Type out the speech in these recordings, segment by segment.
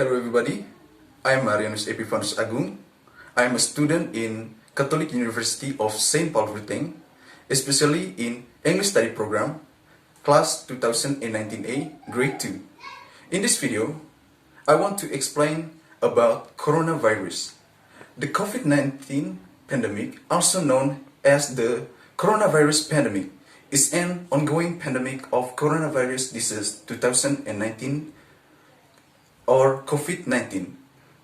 Hello everybody, I am Marianus Epivarnus Agung. I am a student in Catholic University of St. Paul Ruteng, especially in English Study Program, Class 2019A, Grade 2. In this video, I want to explain about coronavirus. The COVID-19 pandemic, also known as the coronavirus pandemic, is an ongoing pandemic of coronavirus disease 2019 or COVID-19,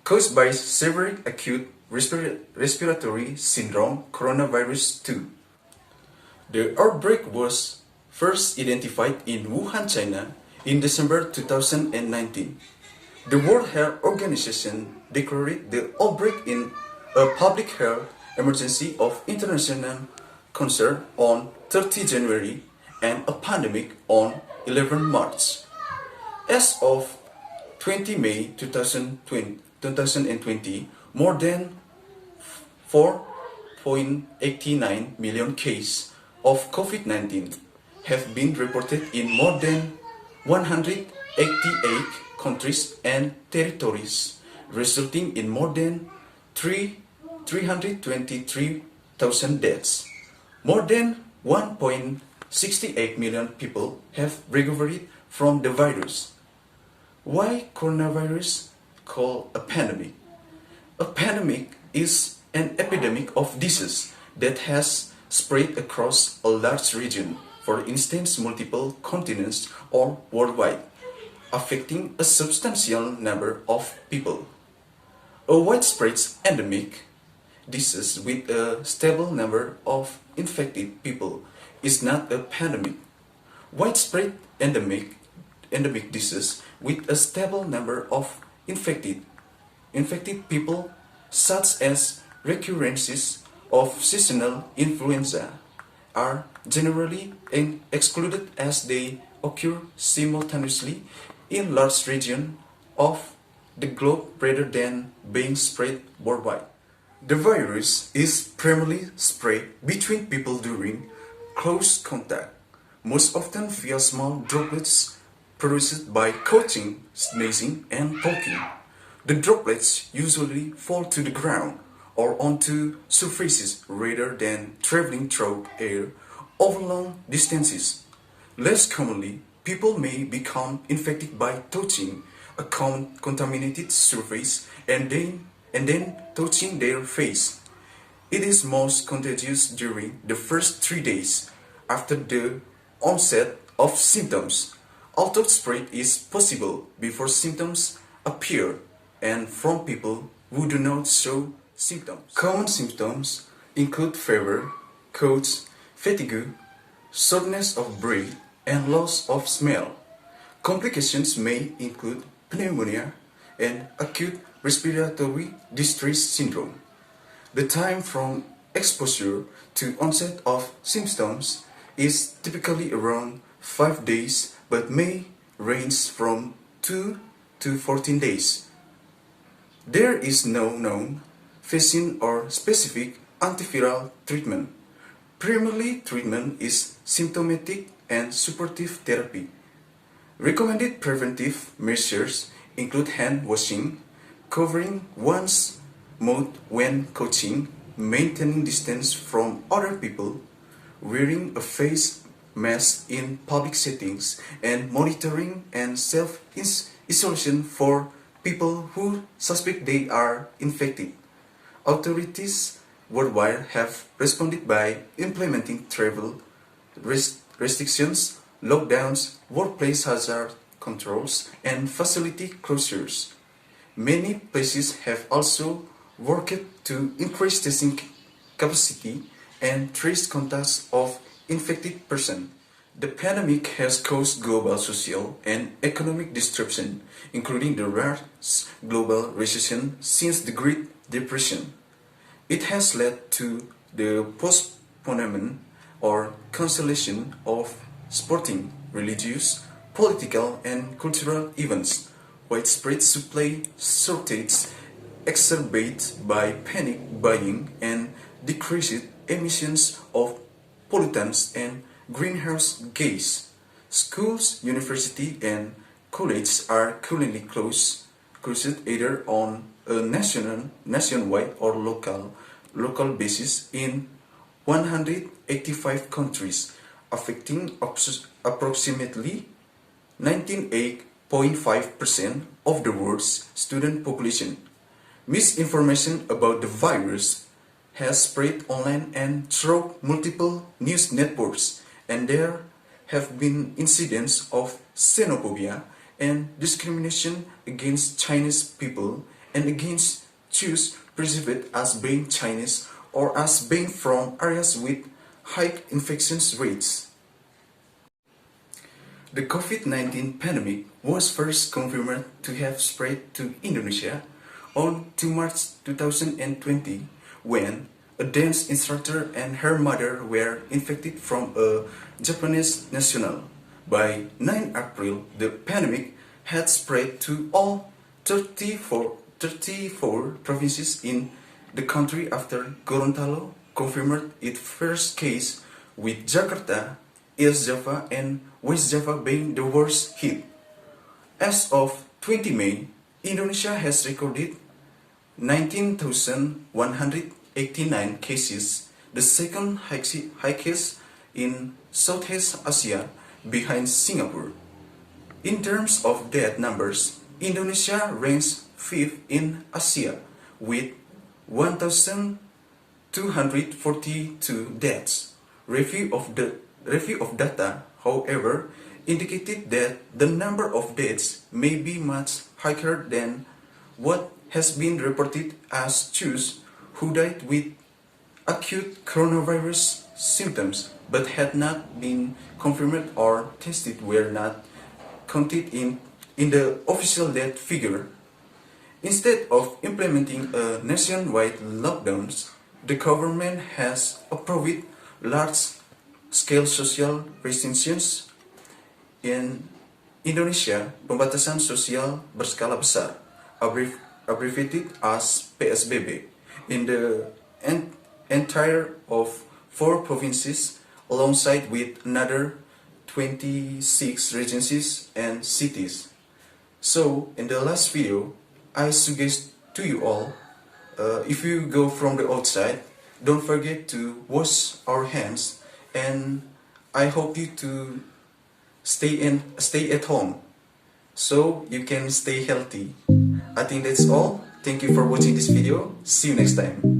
caused by severe acute respiratory syndrome coronavirus 2. The outbreak was first identified in Wuhan, China in December 2019. The World Health Organization declared the outbreak in a public health emergency of international concern on 30 January and a pandemic on 11 March. As of 20 May 2020, more than 4.89 million cases of COVID-19 have been reported in more than 188 countries and territories, resulting in more than 323,000 deaths. More than 1.68 million people have recovered from the virus. Why coronavirus called a pandemic? A pandemic is an epidemic of disease that has spread across a large region, for instance multiple continents or worldwide, affecting a substantial number of people. A widespread endemic disease with a stable number of infected people is not a pandemic. Widespread endemic disease with a stable number of infected people, such as recurrences of seasonal influenza, are generally excluded as they occur simultaneously in large regions of the globe rather than being spread worldwide. The virus is primarily spread between people during close contact, most often via small droplets produced by coughing, sneezing, and talking. The droplets usually fall to the ground or onto surfaces rather than traveling through air over long distances. Less commonly, people may become infected by touching a contaminated surface and then touching their face. It is most contagious during the first 3 days after the onset of symptoms, although spread is possible before symptoms appear and from people who do not show symptoms. Common symptoms include fever, colds, fatigue, shortness of breath, and loss of smell. Complications may include pneumonia and acute respiratory distress syndrome. The time from exposure to onset of symptoms is typically around 5 days but may range from 2 to 14 days. There is no known vaccine or specific antiviral treatment. Primary treatment is symptomatic and supportive therapy. Recommended preventive measures include hand washing, covering one's mouth when coughing, maintaining distance from other people, wearing a face mask in public settings, and monitoring and self-isolation for people who suspect they are infected. Authorities worldwide have responded by implementing travel restrictions, lockdowns, workplace hazard controls, and facility closures. Many places have also worked to increase testing capacity and trace contacts of infected persons. The pandemic has caused global social and economic disruption, including the worst global recession since the Great Depression. It has led to the postponement or cancellation of sporting, religious, political, and cultural events. Widespread supply shortage exacerbated by panic buying and decreased emissions of pollutants and greenhouse gas. Schools, universities, and colleges are currently closed caused either on a nationwide or local basis in 185 countries, affecting approximately 98.5% of the world's student population. Misinformation about the virus has spread online and through multiple news networks, and there have been incidents of xenophobia and discrimination against Chinese people and against Jews perceived as being Chinese or as being from areas with high infection rates. The COVID-19 pandemic was first confirmed to have spread to Indonesia on 2 March 2020 when a dance instructor and her mother were infected from a Japanese national. By 9 April, the pandemic had spread to all 34 provinces in the country after Gorontalo confirmed its first case, with Jakarta, East Java and West Java being the worst hit. As of 20 May, Indonesia has recorded 19,189 cases, the second highest in Southeast Asia behind Singapore. In terms of death numbers, Indonesia ranks 5th in Asia with 1,242 deaths. Review of data, however, indicated that the number of deaths may be much higher than what has been reported, as Jews who died with acute coronavirus symptoms but had not been confirmed or tested were not counted in the official death figure. Instead of implementing a nationwide lockdowns, the government has approved large-scale social restrictions. In Indonesia, pembatasan sosial berskala besar, abbreviated as PSBB, in the entire of 4 provinces, alongside with another 26 regencies and cities. So, in the last video, I suggest to you all, if you go from the outside, don't forget to wash our hands, and I hope you to stay at home so you can stay healthy. I think that's all. Thank you for watching this video. See you next time.